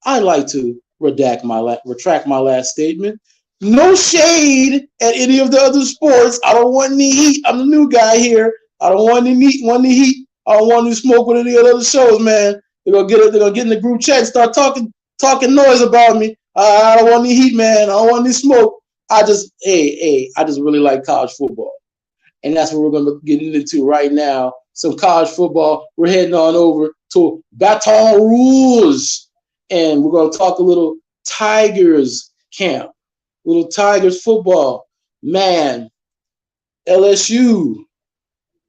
I'd like to retract my last statement. No shade at any of the other sports. I don't want any heat. I'm the new guy here. I don't want any heat. I don't want any smoke with any of the other shows, man. They're gonna get in the group chat and start talking noise about me. I don't want any heat, man. I don't want any smoke. I just really like college football. And that's what we're going to get into right now. Some college football. We're heading on over to Baton Rouge. And we're going to talk a little Tigers camp, little Tigers football. Man, LSU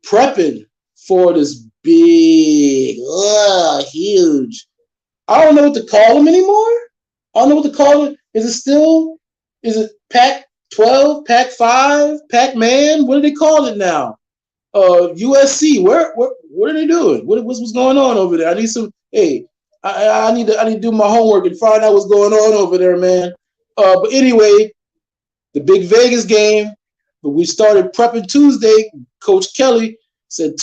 prepping for this big, huge. I don't know what to call them anymore. I don't know what to call it. Is it Pac-12, Pac-5, Pac-Man? What do they call it now? USC. What are they doing? What's going on over there? I need some. Hey, I need to do my homework and find out what's going on over there, man. But anyway, the big Vegas game. But we started prepping Tuesday. Coach Kelly said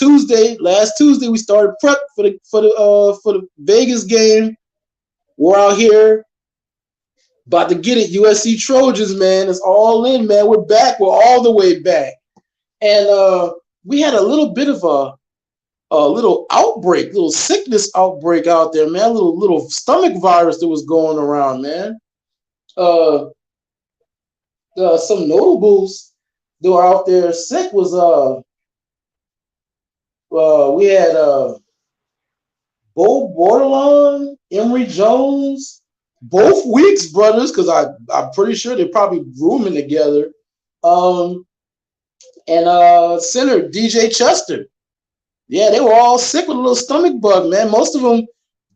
last Tuesday, we started prep for the Vegas game. We're out here about to get it. USC Trojans, man. It's all in, man. We're back. We're all the way back. And we had a little bit of a little outbreak, little sickness outbreak out there, man. Little stomach virus that was going around, man. Some notables that were out there sick was we had Bo Bordelon, Emory Jones, both Weeks brothers, because I'm pretty sure they're probably rooming together. And center DJ Chester. Yeah, they were all sick with a little stomach bug, man. Most of them,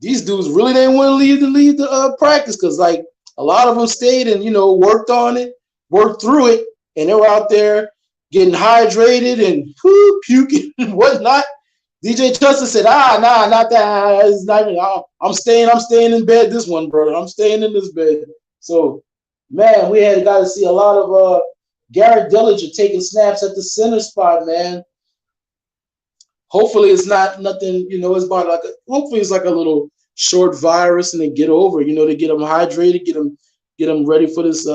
these dudes really didn't want to leave the practice because, like, a lot of them stayed and, worked on it, worked through it, and they were out there getting hydrated and puking and whatnot. DJ Chester said, nah, not that. It's not even, I'm staying in bed this one, brother. I'm staying in this bed. So, man, we got to see a lot of Garrett Dillinger taking snaps at the center spot, man. Hopefully it's not nothing, it's about hopefully it's like a little short virus and they get over, to get them hydrated, get them ready for this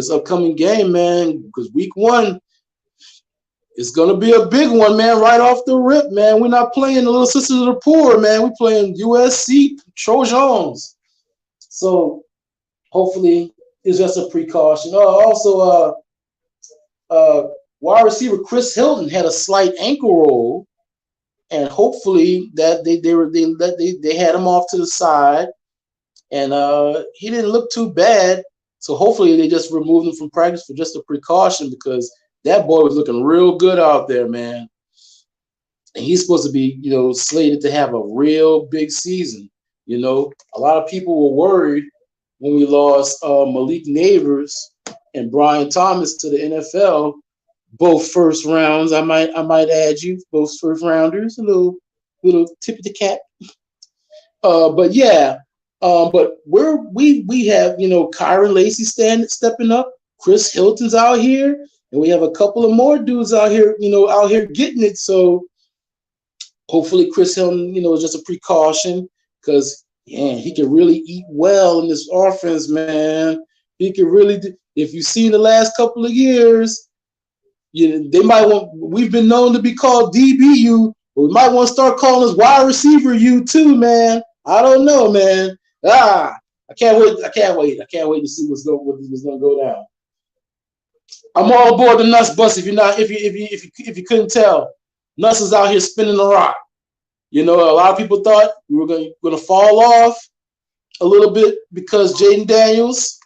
upcoming game, man, because week 1 is going to be a big one, man, right off the rip, man. We're not playing the Little Sisters of the Poor, man. We're playing USC Trojans. So hopefully it's just a precaution. Also, wide receiver Chris Hilton had a slight ankle roll, and hopefully that they had him off to the side, and he didn't look too bad. So hopefully they just removed him from practice for just a precaution because that boy was looking real good out there, man. And he's supposed to be, slated to have a real big season. A lot of people were worried when we lost Malik Neighbors and Brian Thomas to the NFL, both first rounds. I might add you, both first rounders, a little tip of the cap. But yeah, but we have Kyron Lacey stepping up, Chris Hilton's out here, and we have a couple of more dudes out here, out here getting it. So hopefully Chris Hilton, is just a precaution because he can really eat well in this offense, man. He can really. If you've seen the last couple of years, they might want. We've been known to be called DBU, but we might want to start calling us wide receiver U too, man. I don't know, man. I can't wait. I can't wait to see what's going to go down. I'm all aboard the Nuss bus. If you couldn't tell, Nuss is out here spinning the rock. A lot of people thought we were going to fall off a little bit because Jaden Daniels,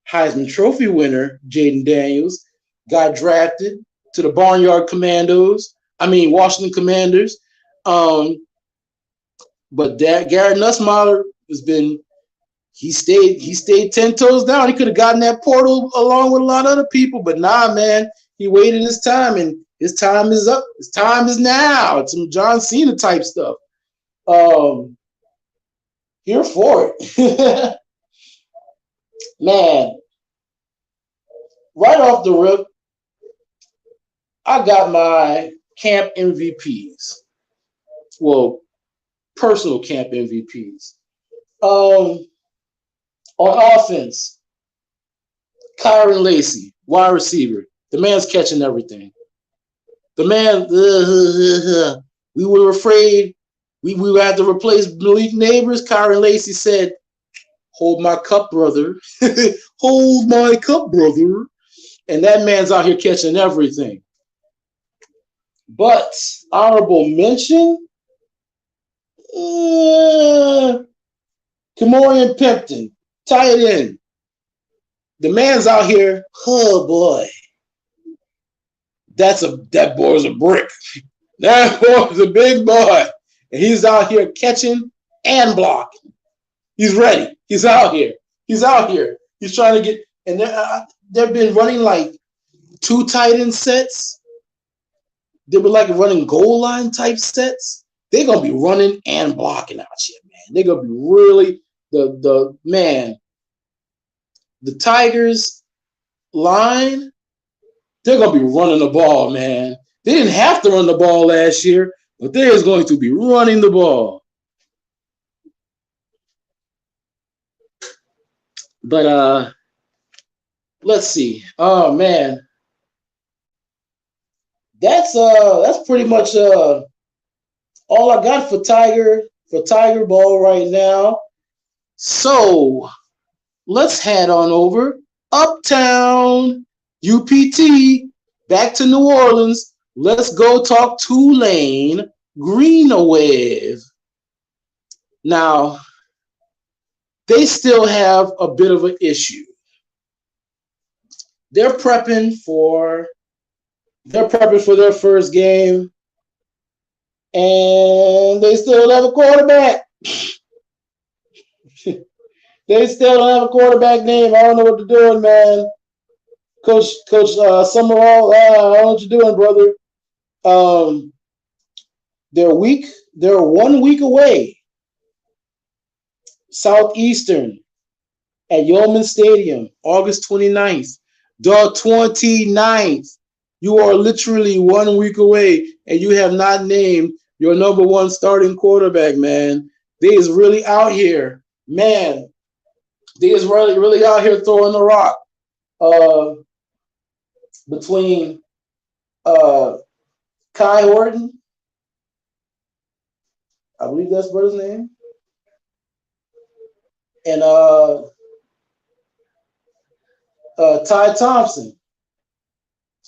Heisman Trophy winner Jaden Daniels, got drafted to the Washington Commanders. But Garrett Nussmeier he stayed 10 toes down. He could have gotten that portal along with a lot of other people, but nah, man, he waited his time, and his time is up. His time is now. It's some John Cena type stuff. Here for it. Man, right off the rip, I got my camp MVPs. Well, personal camp MVPs. On offense, Kyron Lacey, wide receiver. The man's catching everything. The man, we were afraid we would have to replace Malik Neighbors. Kyron Lacey said, hold my cup, brother. Hold my cup, brother. And that man's out here catching everything. But honorable mention, Kamorian Pimpton, tie it in. The man's out here. Oh boy, that boy's a brick. That boy's a big boy, and he's out here catching and blocking. He's ready. He's out here. He's out here. He's trying to get. And they've been running like 2 tight end sets. They were like running goal line type sets. They're gonna be running and blocking out here, man. They're gonna be really the Tigers line. They're gonna be running the ball, man. They didn't have to run the ball last year, but they're going to be running the ball. But let's see. Oh man. That's pretty much all I got for Tiger ball right now. So let's head on over uptown UPT back to New Orleans. Let's go talk Tulane Greenwave. Now they still have a bit of an issue. They're prepping for their first game, and they still have a quarterback. They still don't have a quarterback name. I don't know what they're doing, man. Coach Summerall, I don't know what you're doing, brother. They're 1 week away. Southeastern at Yeoman Stadium, August 29th. The 29th. You are literally 1 week away, and you have not named your number one starting quarterback, man. They is really out here. Man, they is really, really out here throwing the rock. Between Kai Horton, I believe that's brother's name, and Ty Thompson.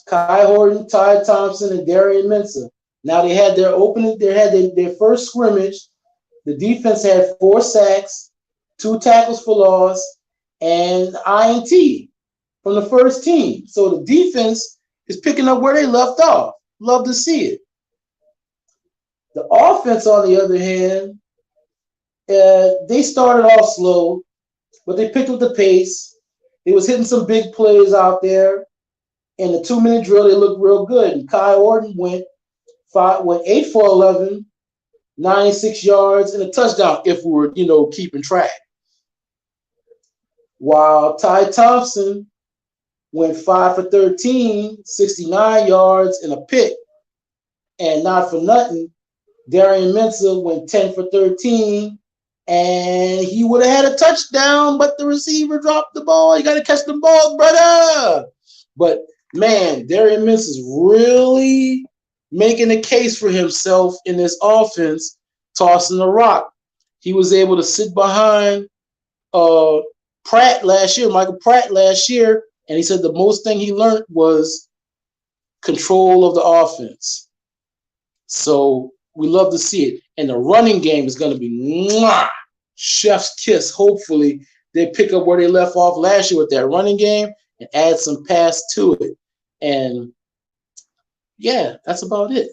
Kai Horton, Ty Thompson, and Darian Mensah. Now they had their first scrimmage. The defense had 4 sacks, 2 tackles for loss, and INT from the first team. So the defense is picking up where they left off. Love to see it. The offense, on the other hand, they started off slow, but they picked up the pace. They was hitting some big plays out there. In the 2-minute drill, they looked real good. And Kai Orton went 8 for 11, 96 yards, and a touchdown if we were, keeping track. While Ty Thompson went 5 for 13, 69 yards, and a pick. And not for nothing, Darian Mensah went 10 for 13, and he would have had a touchdown, but the receiver dropped the ball. You got to catch the ball, brother. But, man, Darian Mensah is really making a case for himself in this offense, tossing the rock. He was able to sit behind Michael Pratt last year, and he said the most thing he learned was control of the offense. So we love to see it. And the running game is going to be chef's kiss. Hopefully they pick up where they left off last year with that running game and add some pass to it. And, yeah, that's about it.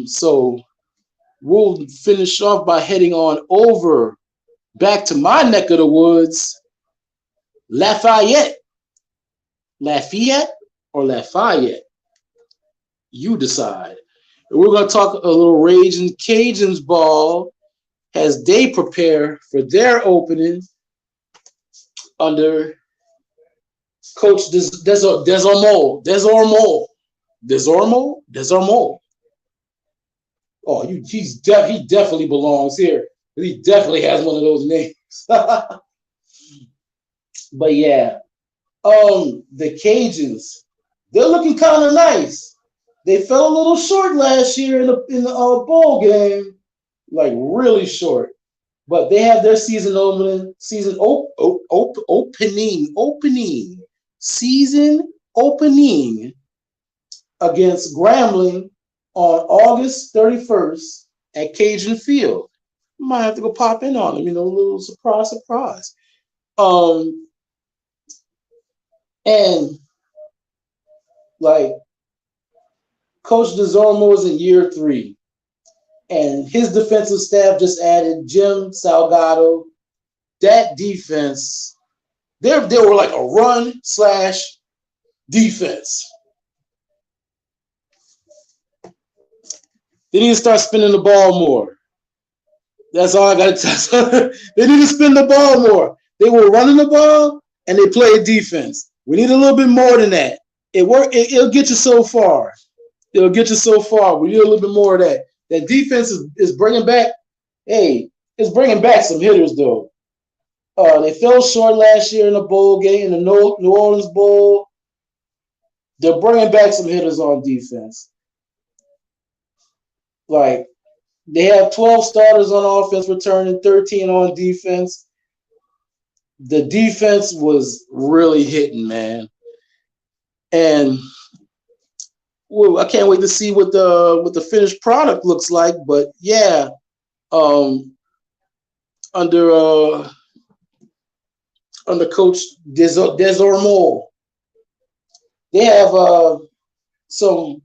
So we'll finish off by heading on over back to my neck of the woods, Lafayette or Lafayette? You decide. We're going to talk a little Raging Cajuns ball as they prepare for their opening under Coach Desormeaux. Oh, he definitely belongs here. He definitely has one of those names. But yeah, the Cajuns, they're looking kind of nice. They fell a little short last year in the bowl game, like really short. But they have their season opening season against Grambling on August 31st at Cajun Field. Might have to go pop in on them, a little surprise. And like Coach DeZormo is in year 3, and his defensive staff just added Jim Salgado. That defense, they were like a run/defense. They need to start spinning the ball more. That's all I got to tell you. They need to spin the ball more. They were running the ball, and they played defense. We need a little bit more than that. It'll get you so far. It'll get you so far. We need a little bit more of that. That defense is bringing back. Hey, it's bringing back some hitters though. They fell short last year in the bowl game, in the New Orleans Bowl. They're bringing back some hitters on defense. Like, they have 12 starters on offense returning, 13 on defense. The defense was really hitting, man. And well, I can't wait to see what the finished product looks like. But yeah, under Coach Desormeaux, they have some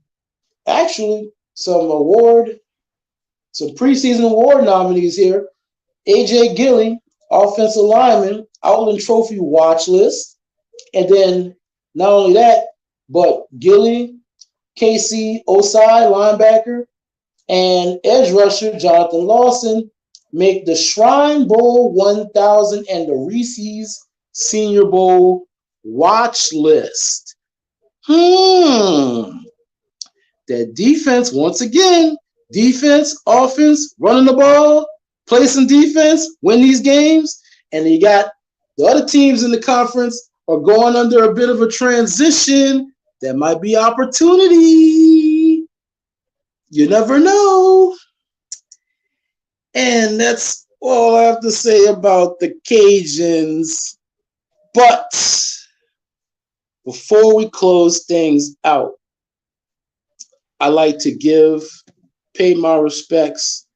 preseason award nominees here. AJ Gilly, offensive lineman, Outland Trophy watch list. And then not only that, but Gilly, KC Osai, linebacker, and edge rusher Jonathan Lawson make the Shrine Bowl 1000 and the Reese's Senior Bowl watch list. That defense, once again, defense, offense, running the ball, play some defense, win these games. And you got the other teams in the conference are going under a bit of a transition. That might be opportunity. You never know. And that's all I have to say about the Cajuns. But before we close things out, I like to pay my respects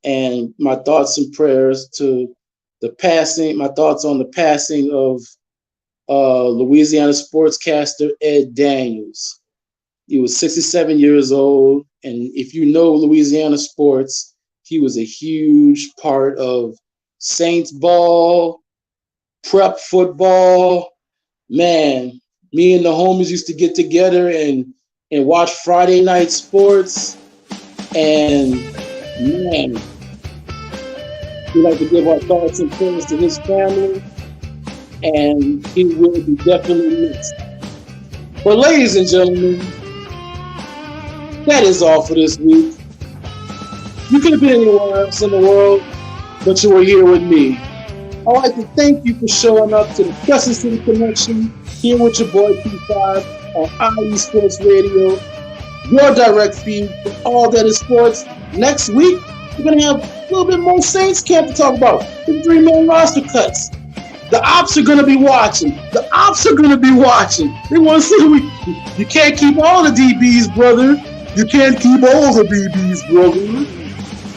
and my thoughts and prayers to my thoughts on the passing of Louisiana sportscaster Ed Daniels. He was 67 years old, and if you know Louisiana sports, he was a huge part of Saints ball, prep football. Man, me and the homies used to get together and watch Friday night sports. And man, we like to give our thoughts and prayers to his family, and he will be definitely missed. But ladies and gentlemen, that is all for this week. You could have been anywhere else in the world, but you were here with me. I'd like to thank you for showing up to the Crescent City Connection here with your boy P5 on IE Sports Radio, your direct feed for all that is sports. Next week, we're going to have a little bit more Saints camp to talk about. The 3-man roster cuts. The ops are going to be watching. They want to see you can't keep all the DBs, brother. You can't keep all the DBs, brother.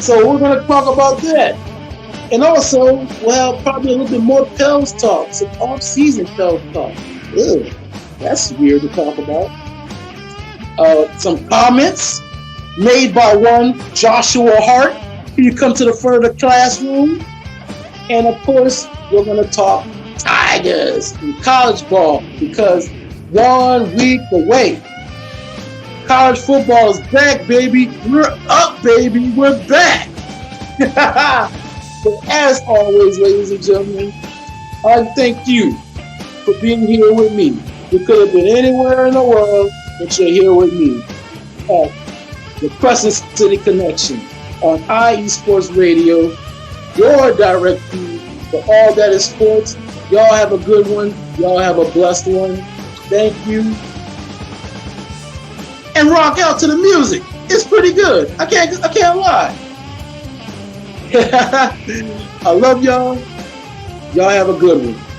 So we're going to talk about that. And also, well, probably a little bit more Pels talk, some off-season Pels talk. Ugh, that's weird to talk about. Some comments made by one Joshua Hart. You come to the front of the classroom. And of course, we're going to talk Tigers and college ball because 1 week away. College football is back, baby. We're up, baby. We're back. But as always, ladies and gentlemen, I thank you for being here with me. You could have been anywhere in the world, but you're here with me at the Crescent City Connection on IE Sports Radio, your direct feed for all that is sports. Y'all have a good one. Y'all have a blessed one. Thank you. And rock out to the music. It's pretty good. I can't lie. I love y'all. Y'all have a good one.